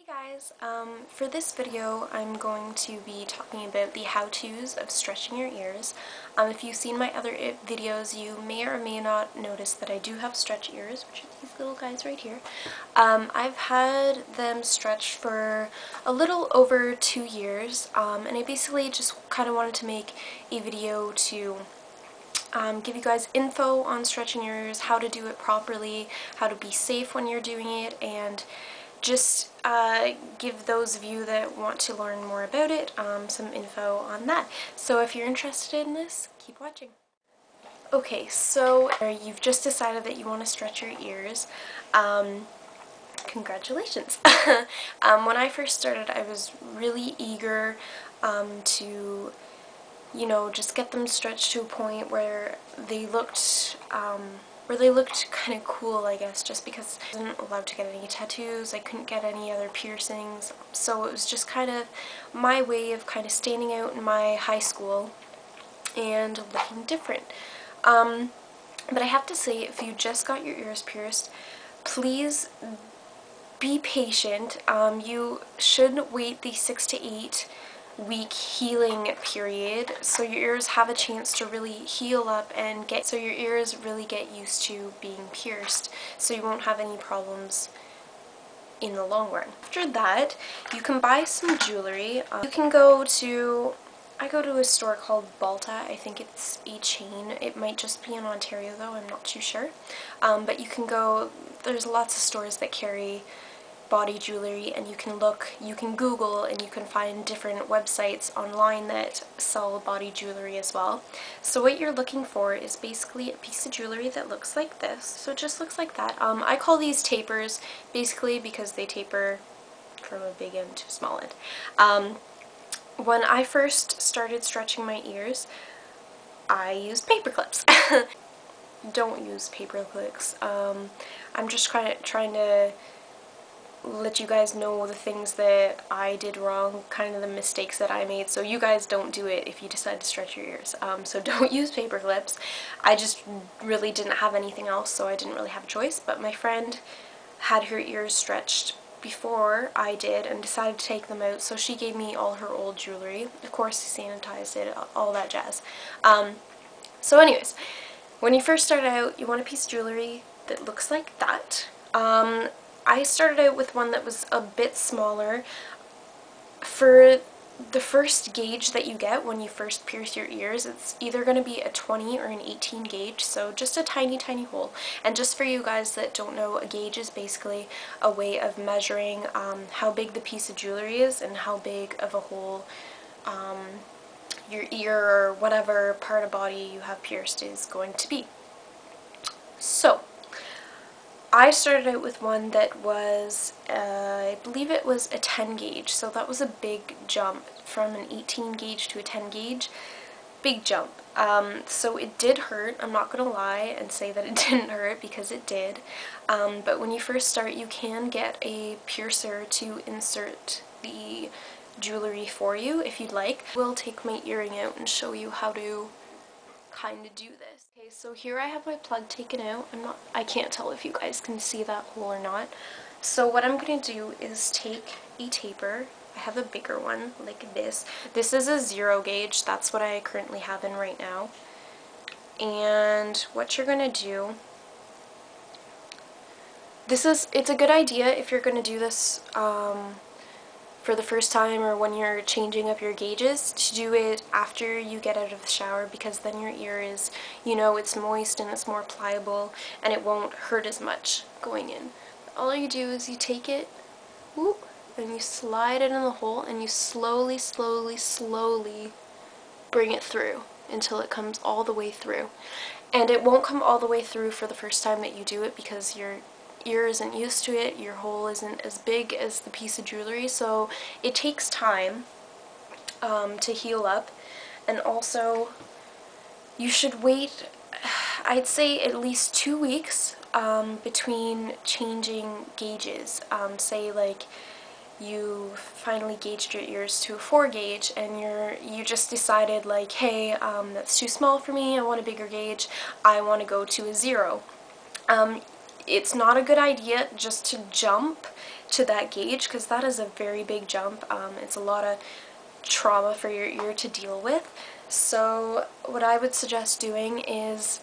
Guys, for this video I'm going to be talking about the how-tos of stretching your ears. If you've seen my other videos, you may or may not notice that I do have stretch ears, which are these little guys right here. I've had them stretched for a little over 2 years, and I basically just kind of wanted to make a video to give you guys info on stretching your ears, how to do it properly, how to be safe when you're doing it, and just give those of you that want to learn more about it some info on that. So if you're interested in this, keep watching. Okay, so you've just decided that you want to stretch your ears. Congratulations! When I first started, I was really eager to, you know, just get them stretched to a point where they looked kind of cool, I guess, just because I wasn't allowed to get any tattoos, I couldn't get any other piercings, so it was just kind of my way of kind of standing out in my high school and looking different. But I have to say, if you just got your ears pierced, please be patient. You should wait the 6 to 8 week healing period so your ears have a chance to really heal up and so your ears really get used to being pierced, so you won't have any problems in the long run. After that, you can buy some jewelry. You can go to, I go to a store called Balta. I think it's a chain. It might just be in Ontario though, I'm not too sure. But you can go, there's lots of stores that carry body jewelry, and you can Google and you can find different websites online that sell body jewelry as well. So what you're looking for is basically a piece of jewelry that looks like this. So it just looks like that. I call these tapers basically because they taper from a big end to a small end. When I first started stretching my ears, I used paper clips. Don't use paper clips. I'm just trying to let you guys know the things that I did wrong, kind of the mistakes that I made, so you guys don't do it if you decide to stretch your ears. So don't use paper clips. I just really didn't have anything else, so I didn't really have a choice, but my friend had her ears stretched before I did and decided to take them out, so she gave me all her old jewelry. Of course, sanitized it, all that jazz. So anyways, when you first start out, you want a piece of jewelry that looks like that. I started out with one that was a bit smaller. For the first gauge that you get when you first pierce your ears, it's either going to be a 20 or an 18 gauge, so just a tiny hole. And just for you guys that don't know, a gauge is basically a way of measuring how big the piece of jewelry is and how big of a hole your ear or whatever part of body you have pierced is going to be. So I started out with one that was, I believe it was a 10 gauge, so that was a big jump from an 18 gauge to a 10 gauge. Big jump. So it did hurt, I'm not going to lie and say that it didn't hurt, because it did. But when you first start, you can get a piercer to insert the jewelry for you if you'd like. I will take my earring out and show you how to kind of do this. Okay, so here I have my plug taken out. I can't tell if you guys can see that hole or not. So what I'm going to do is take a taper. I have a bigger one like this. This is a 0 gauge. That's what I currently have in right now. And what you're going to do, it's a good idea if you're going to do this for the first time or when you're changing up your gauges, to do it after you get out of the shower, because then your ear is, you know, it's moist and it's more pliable and it won't hurt as much going in. All you do is you take it, whoop, and you slide it in the hole, and you slowly bring it through until it comes all the way through. And it won't come all the way through for the first time that you do it, because your ear isn't used to it, your hole isn't as big as the piece of jewelry, so it takes time to heal up. And also, you should wait, I'd say at least 2 weeks between changing gauges. Say like you finally gauged your ears to a 4 gauge and you just decided like, hey, that's too small for me, I want a bigger gauge, I want to go to a 0. It's not a good idea just to jump to that gauge, because that is a very big jump. It's a lot of trauma for your ear to deal with. So what I would suggest doing is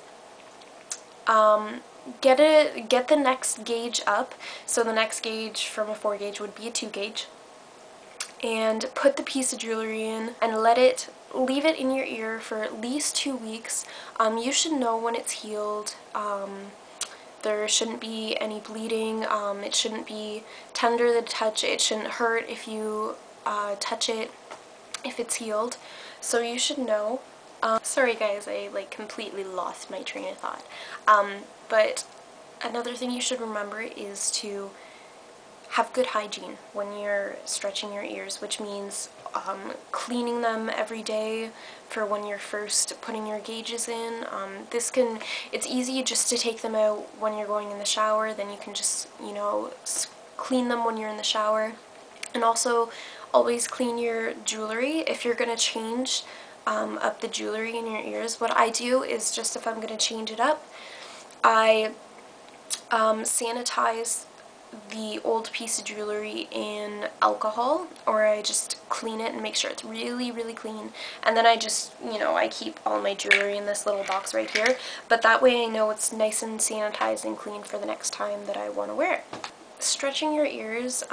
get the next gauge up. So the next gauge from a 4 gauge would be a 2 gauge. And put the piece of jewelry in and leave it in your ear for at least 2 weeks. You should know when it's healed. There shouldn't be any bleeding. It shouldn't be tender to touch. It shouldn't hurt if you touch it if it's healed. So you should know. Sorry guys, I like completely lost my train of thought. But another thing you should remember is to have good hygiene when you're stretching your ears, which means cleaning them every day for when you're first putting your gauges in. It's easy just to take them out when you're going in the shower, then you can just, you know, clean them when you're in the shower. And also always clean your jewelry. If you're going to change up the jewelry in your ears, what I do is just if I'm going to change it up, I sanitize the old piece of jewelry in alcohol, or I just clean it and make sure it's really, really clean. And then I just, you know, I keep all my jewelry in this little box right here. But that way I know it's nice and sanitized and clean for the next time that I want to wear it. Stretching your ears,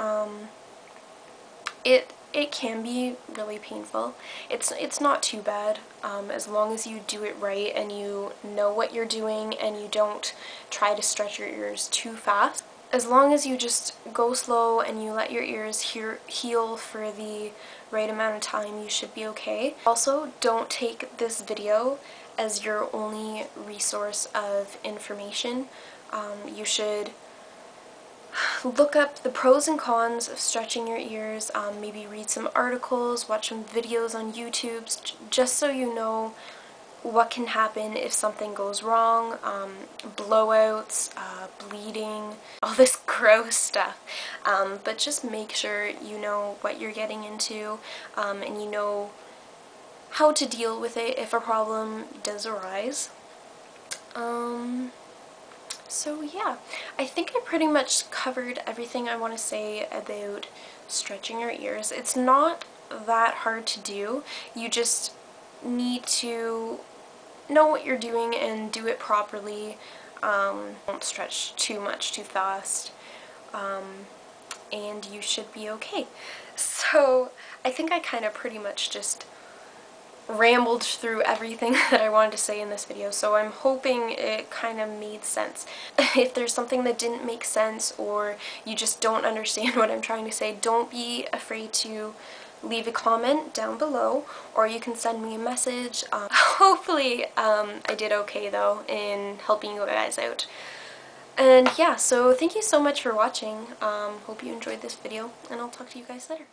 it can be really painful. It's not too bad, as long as you do it right and you know what you're doing and you don't try to stretch your ears too fast. As long as you just go slow and you let your ears heal for the right amount of time, you should be okay. Also, don't take this video as your only resource of information. You should look up the pros and cons of stretching your ears, maybe read some articles, watch some videos on YouTube, just so you know what can happen if something goes wrong, blowouts, bleeding, all this gross stuff. But just make sure you know what you're getting into, and you know how to deal with it if a problem does arise. So yeah, I think I pretty much covered everything I want to say about stretching your ears. It's not that hard to do. You just need to know what you're doing and do it properly. Don't stretch too much too fast, and you should be okay. So I think I kind of pretty much just rambled through everything that I wanted to say in this video, so I'm hoping it kind of made sense. If there's something that didn't make sense or you just don't understand what I'm trying to say, don't be afraid to leave a comment down below, or you can send me a message. Hopefully I did okay though in helping you guys out. And yeah, so thank you so much for watching. Hope you enjoyed this video, and I'll talk to you guys later.